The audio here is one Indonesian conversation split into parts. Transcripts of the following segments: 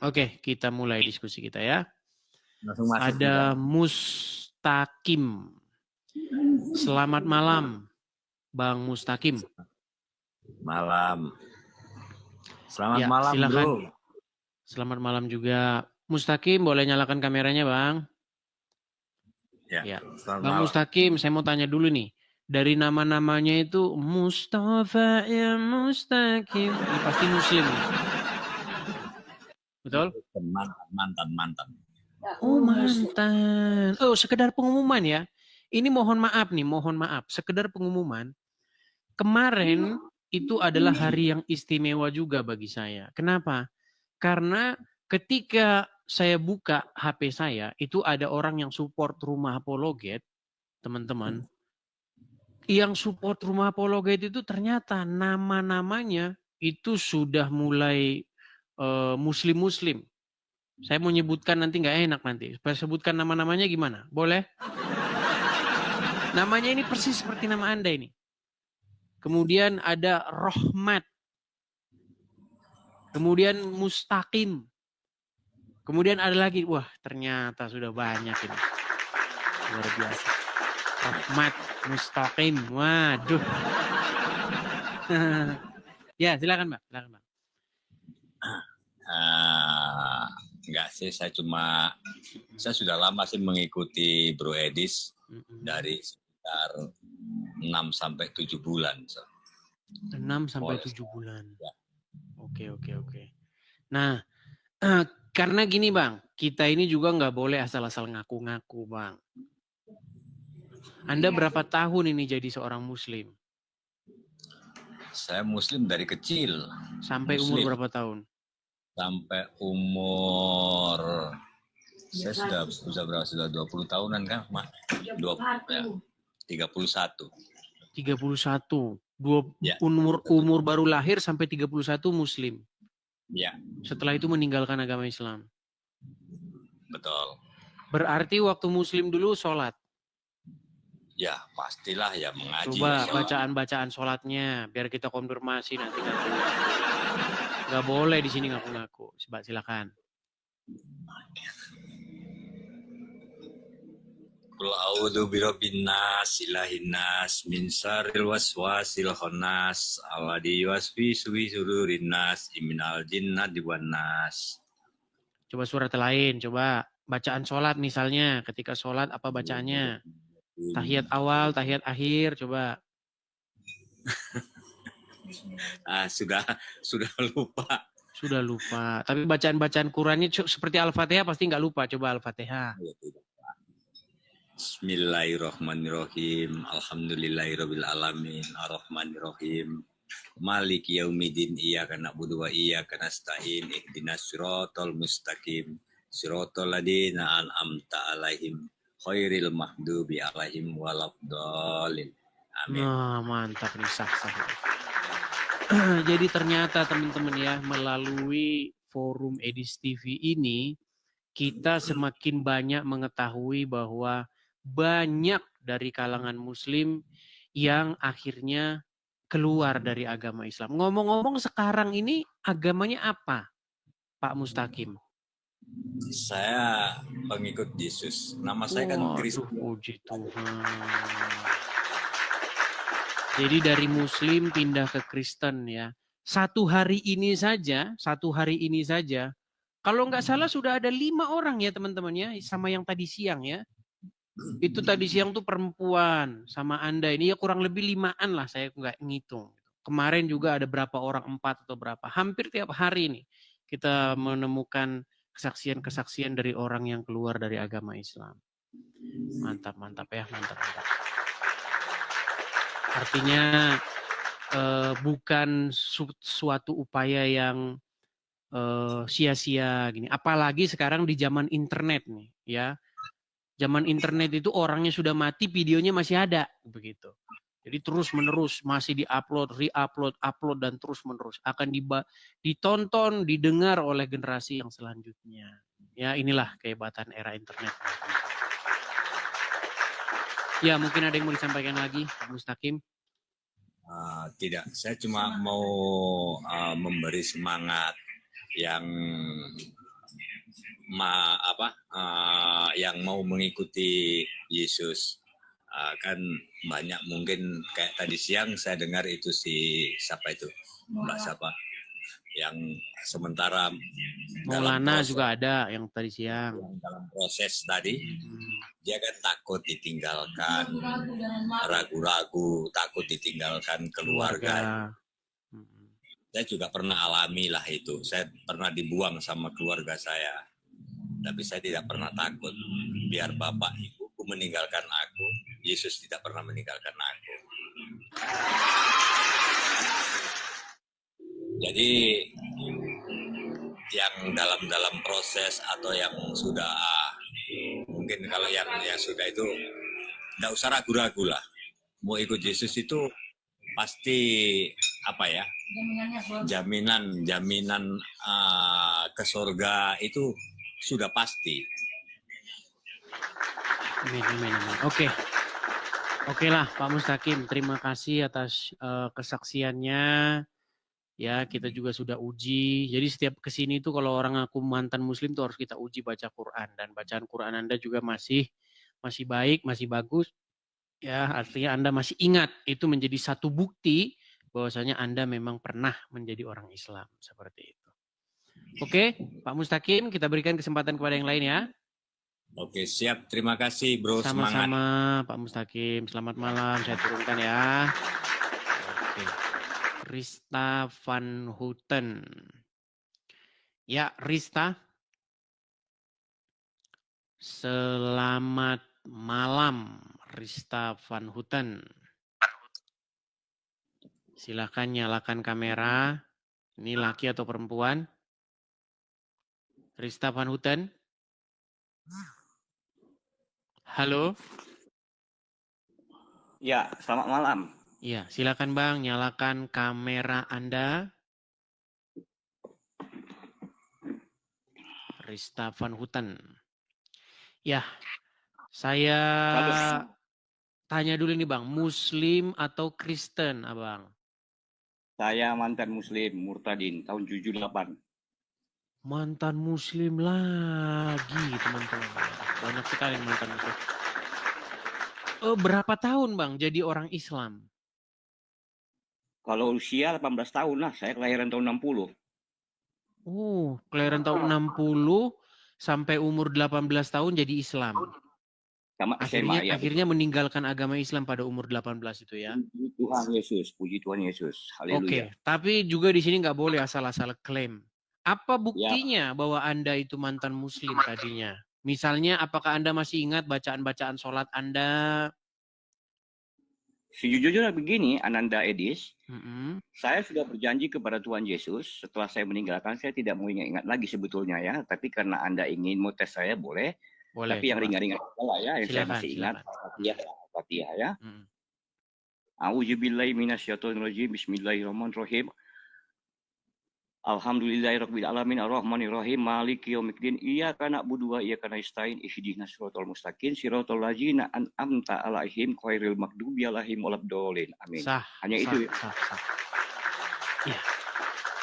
Oke, kita mulai diskusi kita ya. Langsung masuk. Ada Mustaqim. Selamat malam, Bang Mustaqim. Malam. Selamat Ya, malam, silakan. Bro. Selamat malam juga. Mustaqim, boleh nyalakan kameranya, Bang? Ya. Selamat Bang malam. Mustaqim, saya mau tanya dulu nih. Dari nama-namanya itu Mustafa ya Mustaqim. Ini pasti Muslim nih. Betul? Mantan. Oh, mantan. Oh, sekedar pengumuman ya. Ini mohon maaf nih, mohon maaf. Sekedar pengumuman. Kemarin itu adalah hari yang istimewa juga bagi saya. Kenapa? Karena ketika saya buka HP saya, itu ada orang yang support Rumah Apologet, teman-teman. Yang support Rumah Apologet itu ternyata nama-namanya itu sudah mulai muslim-muslim. Saya mau nyebutkan nanti nggak enak nanti. Saya sebutkan nama-namanya gimana? Boleh? Namanya ini persis seperti nama Anda ini. Kemudian ada Rohmat. Kemudian Mustaqim. Kemudian ada lagi, wah ternyata sudah banyak ini. Luar biasa. Rohmat, Mustaqim, waduh. Ya silakan Mbak, silakan Mbak. Enggak sih, saya sudah lama sih mengikuti Bro Edis dari sekitar 6-7 bulan. 6-7 bulan. Ya. Oke. Nah, karena gini Bang, kita ini juga nggak boleh asal-asal ngaku-ngaku Bang. Anda berapa tahun ini jadi seorang Muslim? Saya Muslim dari kecil. Sampai umur berapa tahun? Sampai umur saya sudah 20 tahunan kan, Mak? 31. 31. Umur baru lahir sampai 31 Muslim. Ya. Setelah itu meninggalkan agama Islam. Betul. Berarti waktu Muslim dulu sholat. Ya pastilah ya, mengaji. Coba bacaan-bacaan sholatnya biar kita konfirmasi nanti. Gak boleh di sini ngaku-ngaku. Silakan. Qul a'udzu birabbin nas, ilahin nas, min syarril waswasil khannas, alladzi yuwaswisu fi sudurin nas, minal jinnati wan nas. Coba surat lain, coba bacaan sholat misalnya. Ketika sholat apa bacaannya? Tahiyat awal, tahiyat akhir, coba. Sudah lupa. Sudah lupa. Tapi bacaan-bacaan Qurannya seperti Al-Fatihah pasti nggak lupa. Coba Al-Fatihah. Bismillahirrahmanirrahim. Alhamdulillahirabbil alamin. Arrahmanirrahim. Maliki yaumiddin. Iyyaka na'budu wa iyyaka nasta'in. Ihdinas siratal mustaqim. Siratal ladzina an'amta 'alaihim khairil mahdubi 'alaihim waladdallin. Amin. Nah, mantap nih sah. Jadi ternyata teman-teman ya, melalui forum Edis TV ini kita semakin banyak mengetahui bahwa banyak dari kalangan Muslim yang akhirnya keluar dari agama Islam. Ngomong-ngomong sekarang ini agamanya apa, Pak Mustaqim? Saya pengikut Yesus. Nama saya kan Kristen. Puji Tuhan. Jadi dari Muslim pindah ke Kristen ya. Satu hari ini saja, kalau nggak salah sudah ada 5 orang ya teman-teman ya, sama yang tadi siang ya. Itu tadi siang tuh perempuan sama Anda ini ya kurang lebih 5-an lah, saya nggak ngitung. Kemarin juga ada berapa orang, 4 atau berapa. Hampir tiap hari ini kita menemukan kesaksian-kesaksian dari orang yang keluar dari agama Islam. Mantap ya, mantap. Artinya bukan suatu upaya yang sia-sia gini. Apalagi sekarang di zaman internet nih ya. Zaman internet itu orangnya sudah mati, videonya masih ada begitu. Jadi terus-menerus masih di-upload, re-upload, upload dan terus-menerus akan ditonton, didengar oleh generasi yang selanjutnya. Ya, inilah kehebatan era internet. Ya, mungkin ada yang mau disampaikan lagi, Pak Mustaqim? Tidak, saya cuma mau memberi semangat yang yang mau mengikuti Yesus. Kan banyak mungkin kayak tadi siang saya dengar itu siapa itu Mbak siapa yang sementara Maulana juga ada yang tadi siang. Dalam proses tadi dia kan takut ditinggalkan, ragu-ragu, takut ditinggalkan keluarga. Saya juga pernah alami lah itu. Saya pernah dibuang sama keluarga saya. Tapi saya tidak pernah takut. Biar bapak ibuku meninggalkan aku, Yesus tidak pernah meninggalkan aku. Jadi yang dalam proses atau yang sudah mungkin kalau yang sudah itu tidak usah ragu-ragu lah. Mau ikut Yesus itu pasti jaminan ke surga itu sudah pasti. Amin. Oke lah Pak Mustaqim, terima kasih atas kesaksiannya. Ya, kita juga sudah uji. Jadi setiap kesini itu kalau orang aku mantan muslim tuh harus kita uji baca Quran. Dan bacaan Quran Anda juga masih baik, masih bagus. Ya, artinya Anda masih ingat. Itu menjadi satu bukti bahwasanya Anda memang pernah menjadi orang Islam. Seperti itu. Oke, Pak Mustaqim, kita berikan kesempatan kepada yang lain ya. Oke, siap. Terima kasih, Bro. Sama-sama, Pak Mustaqim. Selamat malam. Saya turunkan ya. Oke. Rista Van Houten. Ya, Rista. Selamat malam, Rista Van Houten. Silakan nyalakan kamera. Ini laki atau perempuan? Rista Van Houten. Halo. Ya, selamat malam. Ya, silakan Bang, nyalakan kamera Anda. Rista Van Houten. Ya, saya tanya dulu nih Bang, Muslim atau Kristen, Abang? Saya mantan Muslim, Murtadin, tahun 78. Mantan Muslim lagi, teman-teman. Banyak sekali mantan Muslim. Berapa tahun Bang jadi orang Islam? Kalau usia 18 tahun lah, saya kelahiran tahun 60. Kelahiran tahun 60 sampai umur 18 tahun jadi Islam. Sama SMA, akhirnya meninggalkan agama Islam pada umur 18 itu ya. Puji Tuhan Yesus. Haleluya. Oke, tapi juga di sini nggak boleh asal-asal klaim. Apa buktinya bahwa Anda itu mantan Muslim tadinya? Misalnya, apakah Anda masih ingat bacaan-bacaan sholat Anda? Sejujurnya begini, Ananda Edis, saya sudah berjanji kepada Tuhan Yesus, setelah saya meninggalkan, saya tidak mau ingat lagi sebetulnya ya, tapi karena Anda ingin mau tes saya, boleh. Tapi yang ringan-ringan lah ya, yang saya masih ingat. Fatihah ya. A'udzubillahi minasyaitonirrajim. Bismillahirrahmanirrahim. Alhamdulillahirabbil alamin arrahmanirrahim maliki yaumiddin iyyaka na'budu wa iyyaka nasta'in ihdinas siratal mustaqim siratal ladzina an'amta 'alaihim ghairil maghdubi 'alaihim waladdallin. Amin. Hanya itu. Ya.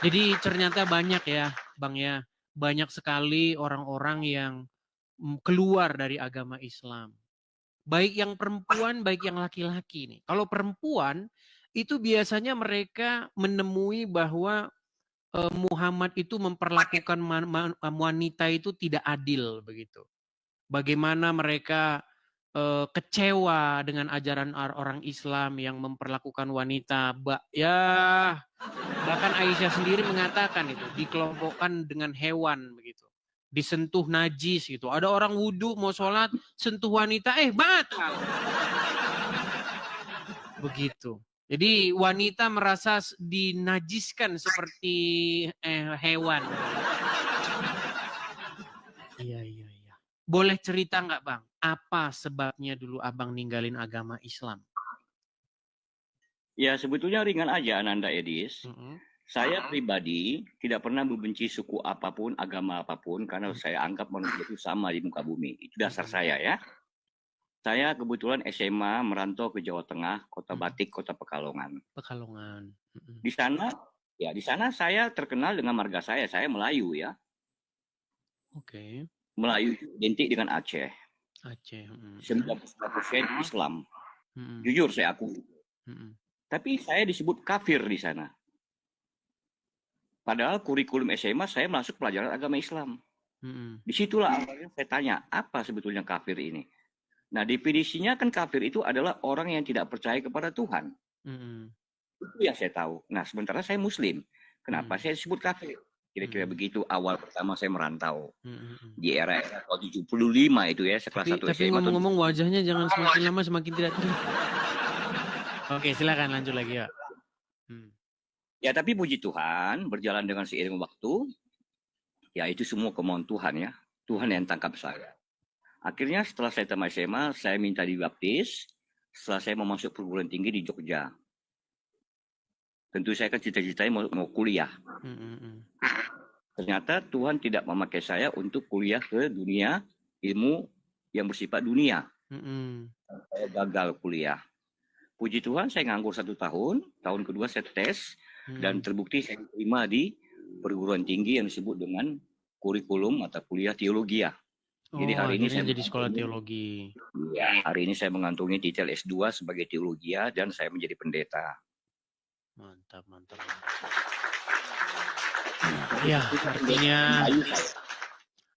Jadi ternyata banyak ya, Bang ya. Banyak sekali orang-orang yang keluar dari agama Islam. Baik yang perempuan, baik yang laki-laki nih. Kalau perempuan itu biasanya mereka menemui bahwa Muhammad itu memperlakukan wanita itu tidak adil begitu. Bagaimana mereka kecewa dengan ajaran orang Islam yang memperlakukan wanita, bahkan Aisyah sendiri mengatakan itu dikelompokkan dengan hewan begitu, disentuh najis gitu. Ada orang wudhu mau sholat sentuh wanita, batal. Begitu. Jadi wanita merasa dinajiskan seperti hewan. Iya. Boleh cerita nggak Bang? Apa sebabnya dulu Abang ninggalin agama Islam? Ya sebetulnya ringan aja Ananda Edis. Saya pribadi tidak pernah membenci suku apapun, agama apapun, karena saya anggap manusia itu sama di muka bumi. Itu dasar saya ya. Saya kebetulan SMA merantau ke Jawa Tengah, Kota Batik, Kota Pekalongan. Di sana saya terkenal dengan marga saya Melayu ya. Oke. Melayu itu identik dengan Aceh. Aceh. 90% Islam. Mm-mm. Jujur saya akui. Mm-mm. Tapi saya disebut kafir di sana. Padahal kurikulum SMA saya masuk pelajaran agama Islam. Mm-mm. Disitulah awalnya saya tanya, apa sebetulnya kafir ini? Nah, definisinya kan kafir itu adalah orang yang tidak percaya kepada Tuhan. Mm-mm. Itu yang saya tahu. Nah, sementara saya Muslim. Kenapa saya disebut kafir? Kira-kira begitu awal pertama saya merantau. Di era-era tahun 75 itu ya, sekelas 1 SMA. Tapi ngomong-ngomong wajahnya jangan semakin lama semakin tidak terlihat. Oke, silakan lanjut lagi ya. Ya, tapi puji Tuhan, berjalan dengan seiring waktu, ya itu semua kemauan Tuhan ya. Tuhan yang tangkap saya. Akhirnya setelah saya tamat SMA, saya minta dibaptis. Setelah saya mau masuk perguruan tinggi di Jogja. Tentu saya kan cita-citanya mau kuliah. Ternyata Tuhan tidak memakai saya untuk kuliah ke dunia ilmu yang bersifat dunia. Saya gagal kuliah. Puji Tuhan saya nganggur 1 tahun. Tahun kedua saya tes. Dan terbukti saya diterima di perguruan tinggi yang disebut dengan kurikulum atau kuliah teologi. Jadi hari ini saya jadi sekolah teologi. Ya, hari ini saya mengantungi titel S2 sebagai teologi dan saya menjadi pendeta. Mantap. Ya,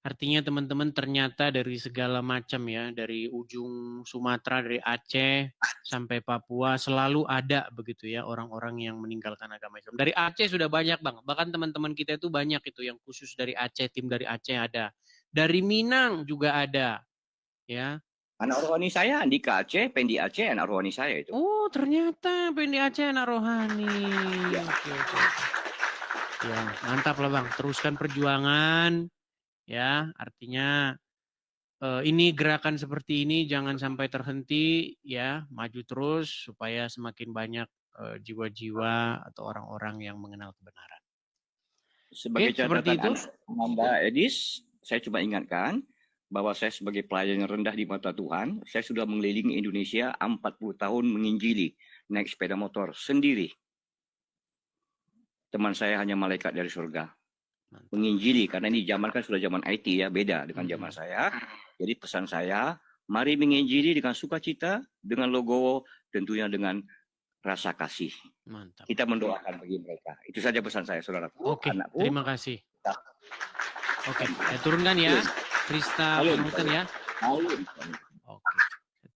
artinya teman-teman ternyata dari segala macam ya, dari ujung Sumatera, dari Aceh sampai Papua selalu ada begitu ya orang-orang yang meninggalkan agama Islam. Dari Aceh sudah banyak Bang, bahkan teman-teman kita itu banyak itu yang khusus dari Aceh, tim dari Aceh ada. Dari Minang juga ada. Ya. Anak rohani saya Andika Aceh, Pendi Aceh, anak rohani saya itu. Oh, ternyata Pendi Aceh anak rohani. Ya. Oke. Ya, mantap lah Bang, teruskan perjuangan. Ya, artinya ini gerakan seperti ini jangan sampai terhenti ya, maju terus supaya semakin banyak jiwa-jiwa atau orang-orang yang mengenal kebenaran. Sebagai catatan Anda Edis, saya coba ingatkan bahwa saya sebagai pelayan yang rendah di mata Tuhan, saya sudah mengelilingi Indonesia 40 tahun menginjili, naik sepeda motor sendiri. Teman saya hanya malaikat dari surga. Menginjili, karena ini zaman kan sudah zaman IT ya, beda dengan zaman saya. Jadi pesan saya, mari menginjili dengan sukacita, dengan logowo, tentunya dengan rasa kasih. Mantap. Kita mendoakan bagi mereka. Itu saja pesan saya, saudaraku. Oke, anakku. Terima kasih. Oke, saya turunkan ya. Krista Pamungkas ya. Oke.